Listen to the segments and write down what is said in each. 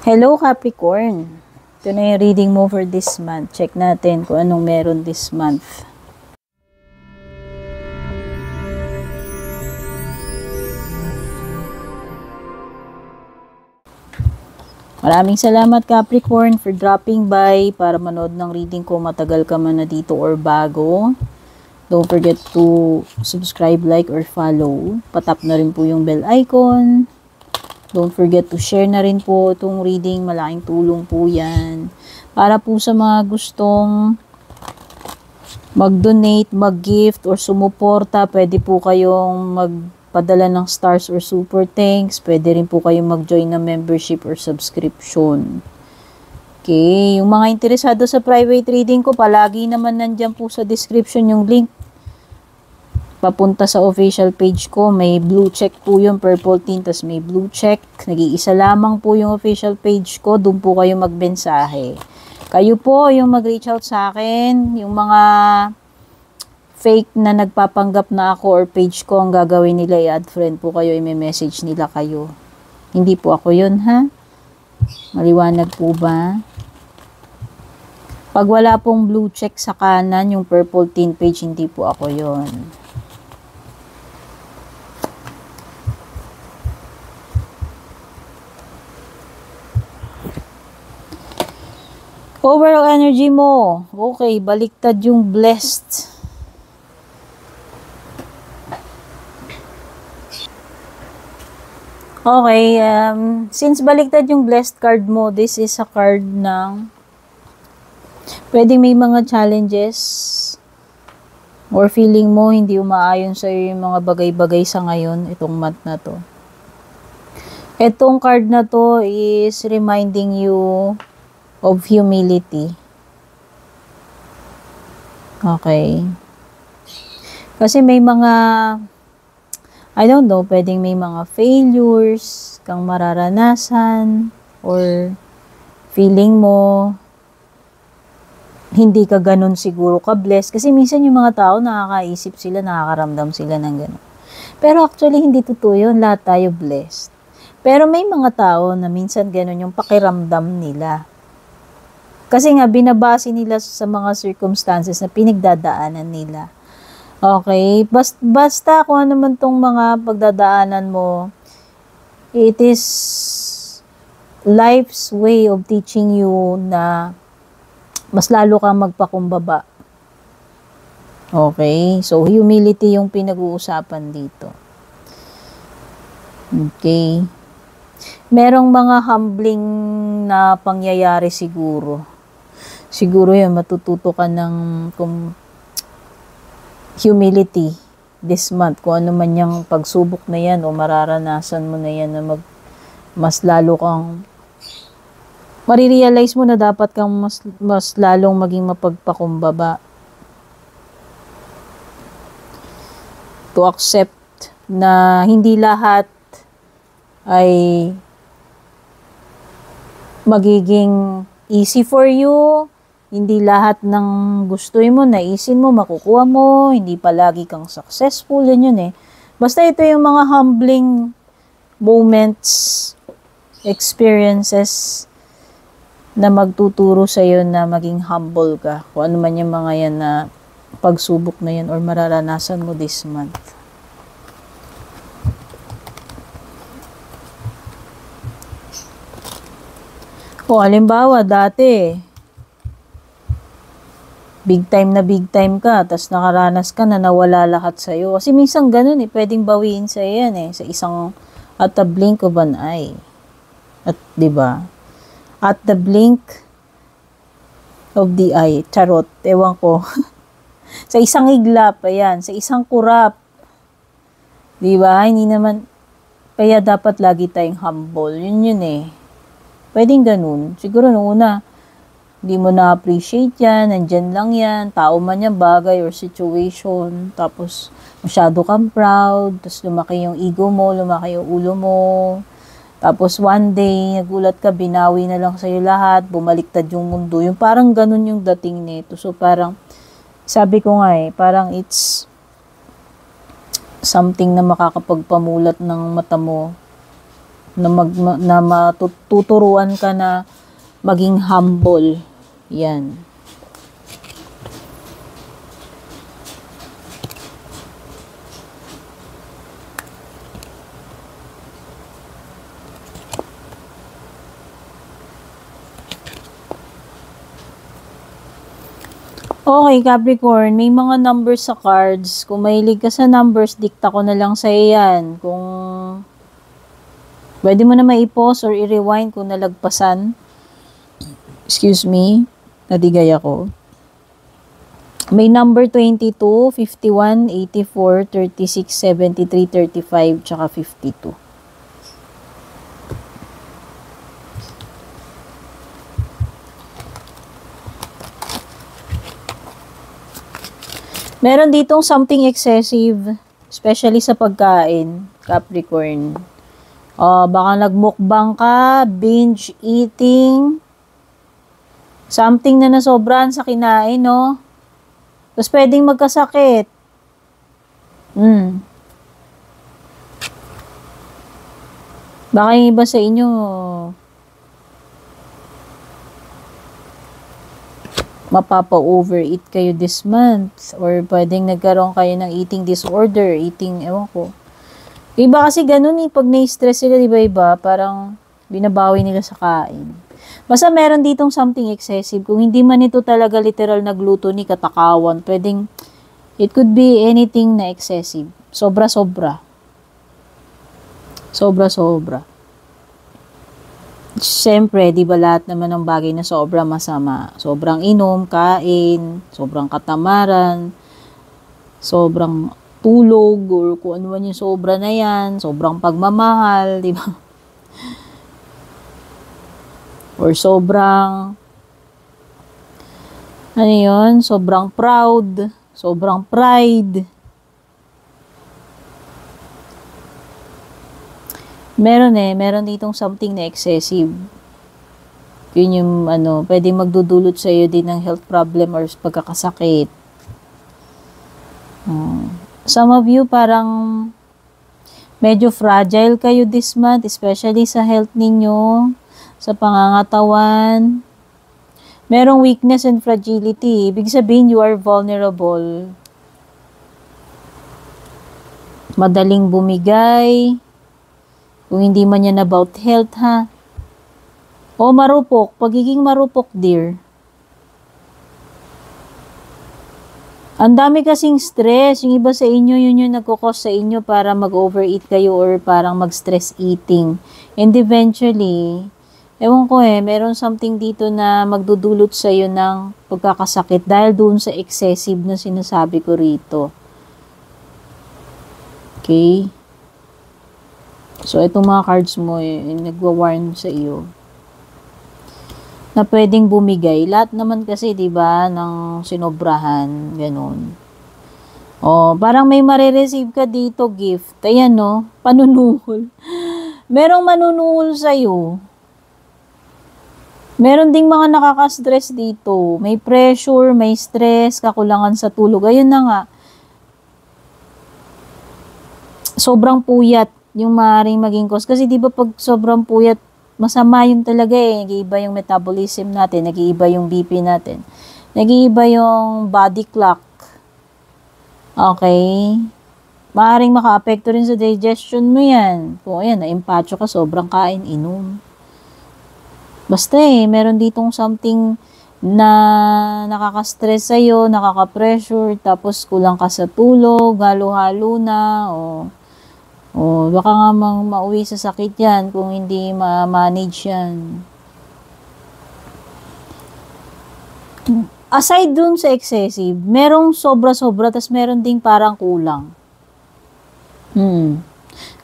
Hello Capricorn! Ito na yung reading mo for this month. Check natin kung anong meron this month. Maraming salamat Capricorn for dropping by para manood ng reading ko. Matagal ka man na dito or bago. Don't forget to subscribe, like, or follow. Patap na rin po yung bell icon. Don't forget to share na rin po itong reading. Malaking tulong po yan. Para po sa mga gustong mag-donate, mag-gift, or sumuporta, pwede po kayong magpadala ng stars or super thanks. Pwede rin po kayong mag-join ng membership or subscription. Okay, yung mga interesado sa private reading ko, palagi naman nandyan po sa description yung link papunta sa official page ko. May blue check po yung purple tint, tas may blue check. Nag-iisa lamang po yung official page ko. Doon po kayo magbensahe. Kayo po yung mag-reach out sa akin. Yung mga fake na nagpapanggap na ako or page ko, ang gagawin nila, i-add friend po kayo, i-message nila kayo. Hindi po ako yun, ha? Maliwanag po ba? Pag wala pong blue check sa kanan, yung purple tint page, hindi po ako yun. Overall energy mo. Okay, baliktad yung blessed. Okay, since baliktad yung blessed card mo, this is a card ng pwedeng may mga challenges or feeling mo hindi umaayon sa yung mga bagay-bagay sa ngayon, itong month na to. Itong card na to is reminding you of humility. Okay. Kasi may mga, I don't know, pwedeng may mga failures kang mararanasan or feeling mo hindi ka ganun siguro ka-blessed. Kasi minsan yung mga tao nakakaisip sila, nakakaramdam sila ng ganun. Pero actually hindi totoo yun, lahat tayo blessed. Pero may mga tao na minsan ganun yung pakiramdam nila. Kasi nga, binabase nila sa mga circumstances na pinagdadaanan nila. Okay? Basta kung ano man tong mga pagdadaanan mo, it is life's way of teaching you na mas lalo kang magpakumbaba. Okay? So, humility yung pinag-uusapan dito. Okay? Merong mga humbling na pangyayari siguro. Siguro yun, matututo ka ng humility this month. Kung ano man yung pagsubok na yan o mararanasan mo na yan na mas lalo kang marirealize mo na dapat kang mas lalong maging mapagpakumbaba. To accept na hindi lahat ay magiging easy for you. Hindi lahat ng gusto mo, naisin mo, makukuha mo. Hindi palagi kang successful. Yan yun eh. Basta ito yung mga humbling moments, experiences na magtuturo sa'yo na maging humble ka. Kung ano man yung mga yan na pagsubok na yan or mararanasan mo this month. O, halimbawa, dati, big time ka, tas nakaranas ka na nawala lahat sa'yo. Kasi minsan ganun eh, pwedeng bawiin sa'yo yan eh, sa isang, at the blink of an eye. At, diba? At the blink of the eye. Charot, ewan ko. Sa isang iglap, ayan, sa isang kurap. Diba? Hindi naman, kaya dapat lagi tayong humble. Yun eh. Pwedeng ganun. Siguro nung una, hindi mo na-appreciate yan, nandyan lang yan, tao man yan, bagay or situation, tapos masyado kang proud, tapos lumaki yung ego mo, lumaki yung ulo mo, tapos one day, nagulat ka, binawi na lang sa'yo lahat, bumaliktad yung mundo, yung parang ganun yung dating nito. So parang, sabi ko nga eh, parang it's something na makakapagpamulat ng mata mo na matuturuan ka na maging humble. Yan. Okay, Capricorn, may mga numbers sa cards. Kung mahilig ka sa numbers, dikta ko na lang sa yan. Kung pwede mo na mai-pause or i-rewind kung nalagpasan. Excuse me, nadigay ako. May number 22, 51, 84, 36, 73, 35, tsaka 52. Meron ditong something excessive, especially sa pagkain, Capricorn. Baka nagmukbang ka, binge eating, something na nasobrahan sa kinain, no? Tapos pwedeng magkasakit. Baka yung iba sa inyo, mapapa-overeat kayo this month. Or pwedeng nagkaroon kayo ng eating disorder, ewan ko. Iba kasi ganun pag na-stress sila, iba, parang binabawi nila sa kain. Basta meron ditong something excessive. Kung hindi man ito talaga literal na gluttony, katakawan, pwedeng, it could be anything na excessive. Sobra-sobra. Sobra-sobra. Siyempre, di ba lahat naman ng bagay na sobra masama? Sobrang inom, kain, sobrang katamaran, sobrang tulog, or kung ano man yung sobra na yan, sobrang pagmamahal, di ba? Or sobrang, ano yun? Sobrang proud, sobrang pride. Meron ditong something na excessive. Yun yung pwedeng magdudulot sa iyo din ng health problem or pagkakasakit. Some of you parang medyo fragile kayo this month, especially sa health ninyo, sa pangangatawan. Merong weakness and fragility. Ibig sabihin, you are vulnerable. Madaling bumigay. Kung hindi man yan about health, ha? O marupok. Pagiging marupok, dear. Ang dami kasing stress. Yung iba sa inyo, yun yung nagkukos sa inyo para mag-overeat kayo or parang mag-stress eating. And eventually, ewan ko meron something dito na magdudulot sa iyo ng pagkakasakit dahil doon sa excessive na sinasabi ko rito. Okay? So, itong mga cards mo, nagwa-warn sa iyo na pwedeng bumigay. Lahat naman kasi, di ba, ng sinobrahan, ganun. Parang may marireceive ka dito, gift. Ayan, no? Panunuhol. Merong manunuhol sa iyo. Meron ding mga nakaka-stress dito. May pressure, may stress, kakulangan sa tulog. Ayun na nga. Sobrang puyat yung maaaring maging cause. Kasi di ba pag sobrang puyat, masama yun talaga nag-iiba yung metabolism natin, nag-iiba yung BP natin, nag-iiba yung body clock. Okay? Maaaring maka-apekto rin sa digestion mo yan. Kung na-empacho ka, sobrang kain, inom. Basta meron ditong something na nakaka-stress sa'yo, nakaka-pressure, tapos kulang ka sa tulog, halo-halo na, baka nga mauwi sa sakit yan kung hindi ma-manage yan. Aside dun sa excessive, merong sobra-sobra, tas meron ding parang kulang.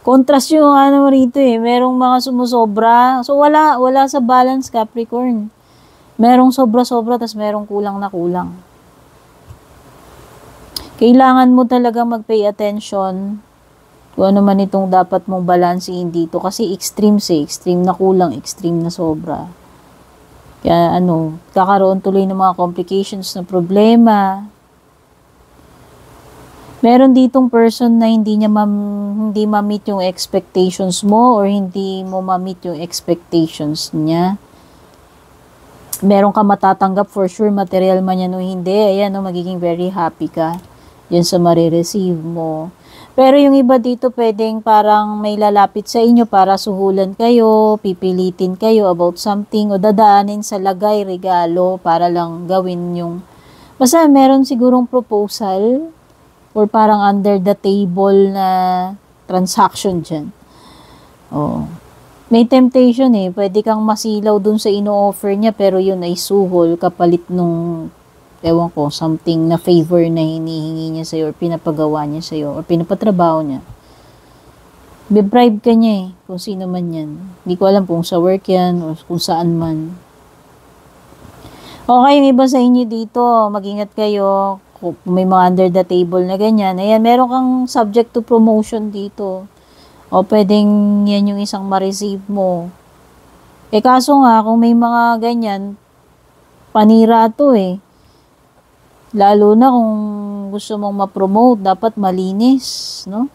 Contrast yung rito merong mga sumusobra. So, wala sa balance, Capricorn. Merong sobra-sobra, tas merong kulang na kulang. Kailangan mo talaga mag-pay attention kung ano man itong dapat mong balansein dito. Kasi extreme na kulang, extreme na sobra. Kaya kakaroon tuloy ng mga complications na problema. Meron ditong person na hindi ma-meet yung expectations mo or hindi mo ma-meet yung expectations niya. Meron ka matatanggap for sure, material man yan o hindi. Ayan, no, magiging very happy ka. Yan sa marireceive mo. Pero yung iba dito pwedeng parang may lalapit sa inyo para suhulan kayo, pipilitin kayo about something o dadaanin sa lagay, regalo para lang gawin yung... Basta meron sigurong proposal or parang under the table na transaction dyan. Oh. May temptation eh. Pwede kang masilaw dun sa ino-offer niya pero yun ay suhol kapalit nung ewan ko, something na favor na hinihingi niya sa'yo or pinapagawa niya sa'yo or pinapatrabaho niya. Be-bribe ka niya eh, kung sino man yan. Hindi ko alam kung sa work yan o kung saan man. Okay, yung iba sa inyo dito, mag-ingat kayo. Kung may mga under the table na ganyan. Ayan, meron kang subject to promotion dito. O pwedeng yan yung isang ma-receive mo. Eh kaso nga, kung may mga ganyan, panira to eh. Lalo na kung gusto mong ma-promote, dapat malinis, no?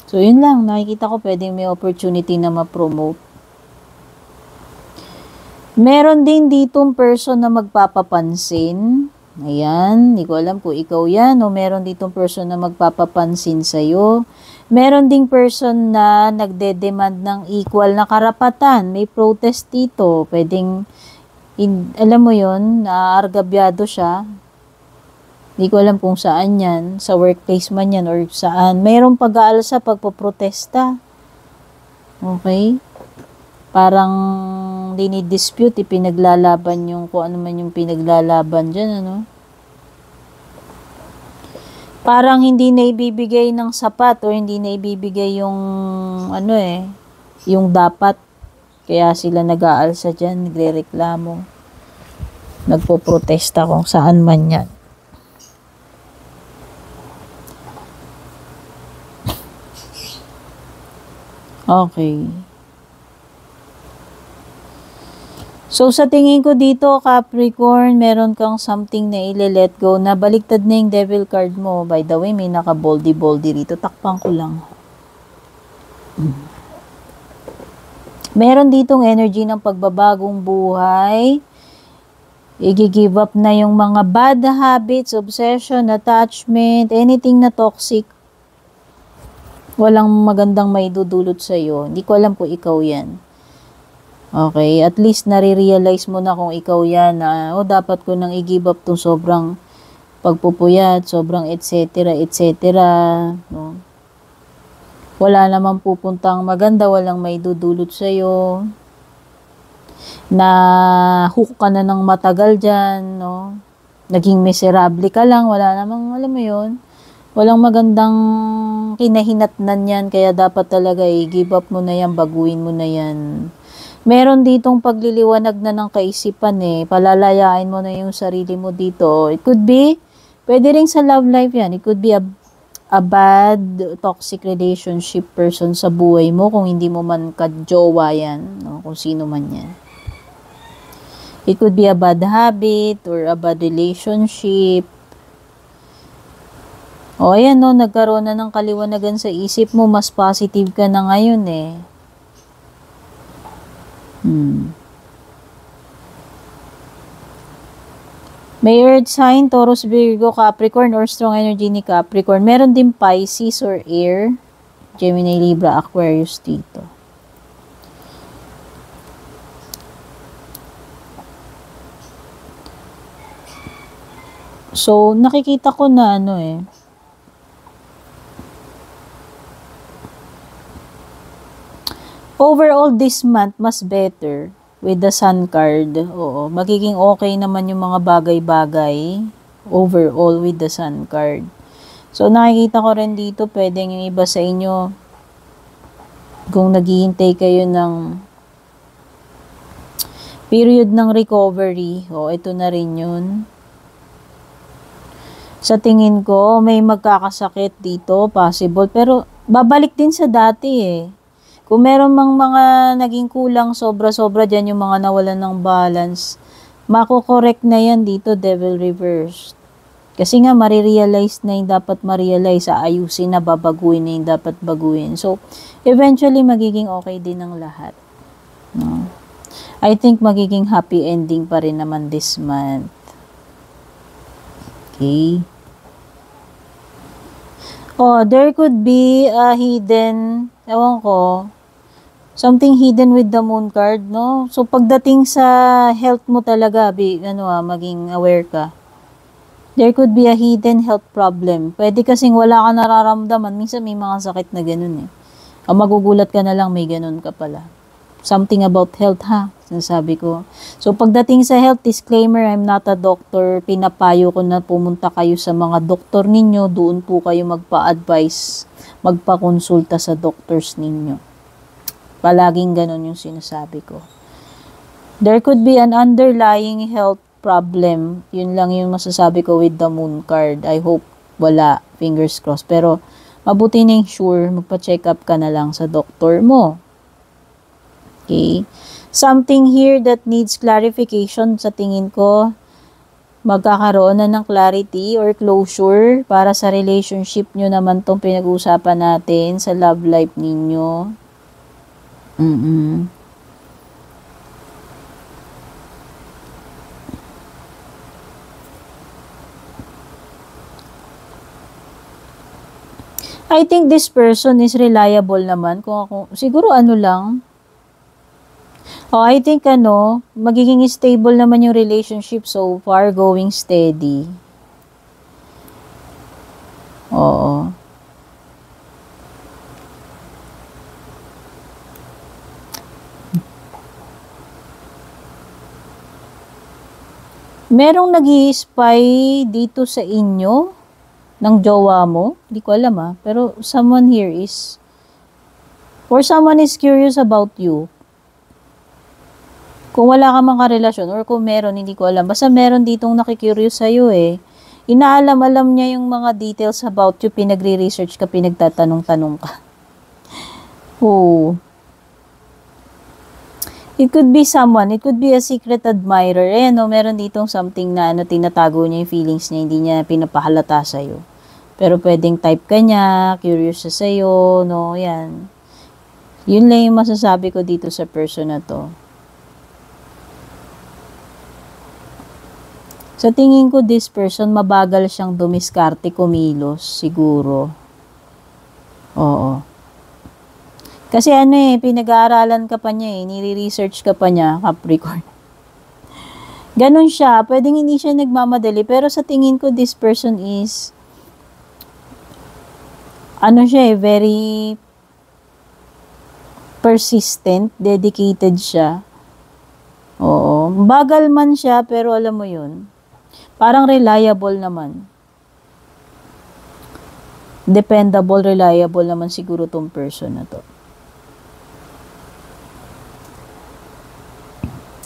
So, yun lang. Nakikita ko pwedeng may opportunity na ma-promote. Meron din ditong person na magpapapansin. Ayan, hindi ko alam kung ikaw yan o meron ditong person na magpapapansin sa'yo. Meron ding person na nagde-demand ng equal na karapatan. May protest dito. Pwedeng, alam mo yun, naargabyado siya. Hindi ko alam kung saan yan. Sa workplace man yan or saan. Mayroong pag-aalsa pagpaprotesta. Okay? Parang dinidispute, ipinaglalaban yung kung ano man yung pinaglalaban dyan, ano? Parang hindi na ibibigay ng sapat o hindi na ibibigay yung, ano eh, yung dapat. Kaya sila nag-aalsa dyan, nagre-reklamo. Nagpo-protesta kung saan man yan. Okay. So, sa tingin ko dito, Capricorn, meron kang something na ile-let go na baliktad na yung devil card mo. By the way, may naka-boldy-boldy rito. Takpan ko lang. Meron ditong energy ng pagbabagong buhay. I-give up na yung mga bad habits, obsession, attachment, anything na toxic. Walang magandang maidudulot sa'yo. Hindi ko alam kung ikaw yan. Okay, at least nare-realize mo na kung ikaw yan na, dapat ko nang i-give up tong sobrang pagpupuyat, sobrang etc. No? Wala namang pupuntang maganda, walang may dudulot sa'yo. Na hook ka na ng matagal dyan, no? Naging miserable ka lang, wala namang, alam mo yun, walang magandang kinahinatnan yan, kaya dapat talaga i-give up mo na yan, baguhin mo na yan. Meron ditong pagliliwanag na ng kaisipan eh. Palalayain mo na yung sarili mo dito. It could be, pwede rin sa love life yan. It could be a bad, toxic relationship person sa buhay mo kung hindi mo man ka-jowa yan. No? Kung sino man yan. It could be a bad habit or a bad relationship. O ayan no, nagkaroon na ng kaliwanagan sa isip mo. Mas positive ka na ngayon eh. May earth sign, Taurus, Virgo, Capricorn or strong energy ni Capricorn. Meron din Pisces or air, Gemini, Libra, Aquarius dito. So, nakikita ko na ano eh. Overall, this month, mas better with the Sun card. Oo, magiging okay naman yung mga bagay-bagay overall with the Sun card. So, nakikita ko rin dito, pwedeng yung iba sa inyo, kung naghihintay kayo ng period ng recovery, ito na rin yun. Sa tingin ko, may magkakasakit dito, possible, pero babalik din sa dati eh. Kung meron mang mga naging kulang, sobra-sobra dyan yung mga nawalan ng balance, mako-correct na yan dito, devil reversed. Kasi nga, marirealize na yung dapat marirealize, aayusin na, babaguhin na yung dapat baguhin. So, eventually, magiging okay din ang lahat. No? I think magiging happy ending pa rin naman this month. Okay. Oh, there could be a hidden, ewan ko, something hidden with the moon card, no? So, pagdating sa health mo talaga, maging aware ka. There could be a hidden health problem. Pwede kasing wala ka nararamdaman. Minsan may mga sakit na ganun eh. O magugulat ka na lang, may ganun ka pala. Something about health ha, sinasabi ko. So pagdating sa health, disclaimer, I'm not a doctor. Pinapayo ko na pumunta kayo sa mga doktor ninyo. Doon po kayo magpa-advise, magpa-konsulta sa doctors ninyo. Palaging ganun yung sinasabi ko. There could be an underlying health problem. Yun lang yung masasabi ko with the moon card. I hope wala. Fingers crossed. Pero mabuti na yung sure, magpa-check up ka na lang sa doktor mo. Okay? Something here that needs clarification sa tingin ko. Magkakaroon na ng clarity or closure para sa relationship nyo naman tong pinag-uusapan natin sa love life ninyo. I think this person is reliable naman. Kung ako, siguro lang. I think magiging stable naman yung relationship so far, going steady. Oo. Merong nag-i-spy dito sa inyo ng jowa mo. Hindi ko alam pero someone here is, or someone is curious about you. Kung wala ka mang karelasyon, or kung meron, hindi ko alam. Basta meron ditong nakikurious sa'yo eh. Inaalam-alam niya yung mga details about you, pinagre-research ka, pinagtatanong-tanong ka. Oh. It could be someone, it could be a secret admirer. Meron ditong something na tinatago niya yung feelings niya, hindi niya pinapahalata sa'yo. Pero pwedeng type ka niya, curious siya sa'yo, yan. Yun lang yung masasabi ko dito sa person na to. Sa tingin ko, this person, mabagal siyang dumiskarte, kumilos, siguro. Oo. Kasi pinag-aaralan ka pa niya nire-research ka pa niya, Capricorn. Ganon siya, pwedeng hindi siya nagmamadali, pero sa tingin ko, this person is, siya very persistent, dedicated siya. Oo. Bagal man siya, pero alam mo yun, parang reliable naman. Dependable, reliable naman siguro tong person na to.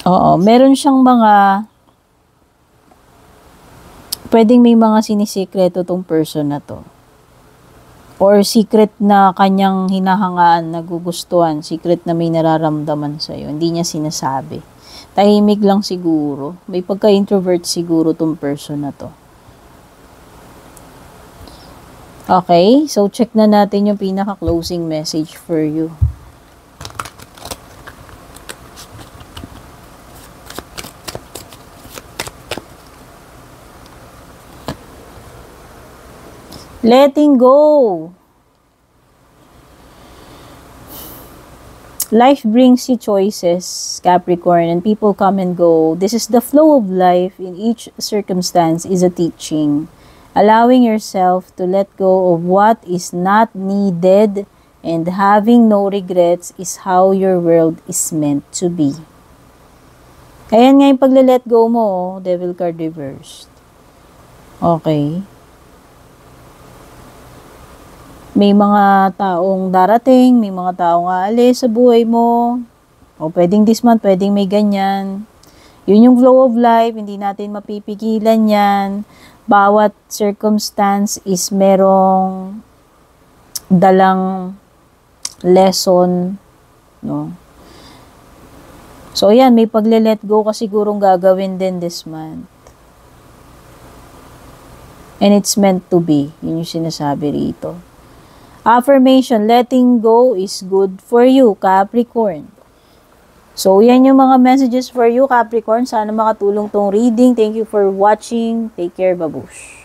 Oo, meron siyang pwedeng may mga sinisikreto tong person na to. Or secret na kanyang hinahangaan, nagugustuhan, secret na may nararamdaman sa'yo, hindi niya sinasabi. Tahimik lang siguro. May pagka-introvert siguro tong person na to. Okay, so check na natin yung pinaka-closing message for you. Letting go. Life brings you choices, Capricorn, and people come and go. This is the flow of life. In each circumstance is a teaching. Allowing yourself to let go of what is not needed and having no regrets is how your world is meant to be. Ayan nga yung pagle-let go mo, Devil card reversed. Okay. May mga taong darating, may mga taong aalis sa buhay mo. O pwedeng this month, pwedeng may ganyan. Yun yung flow of life, hindi natin mapipigilan yan. Bawat circumstance is merong dalang lesson, no? So yan, may pagle-let go ka sigurong gagawin din this month. And it's meant to be. Yun yung sinasabi rito. Affirmation, letting go is good for you, Capricorn. So, yan yung mga messages for you, Capricorn. Sana makatulong tong reading. Thank you for watching. Take care, babush.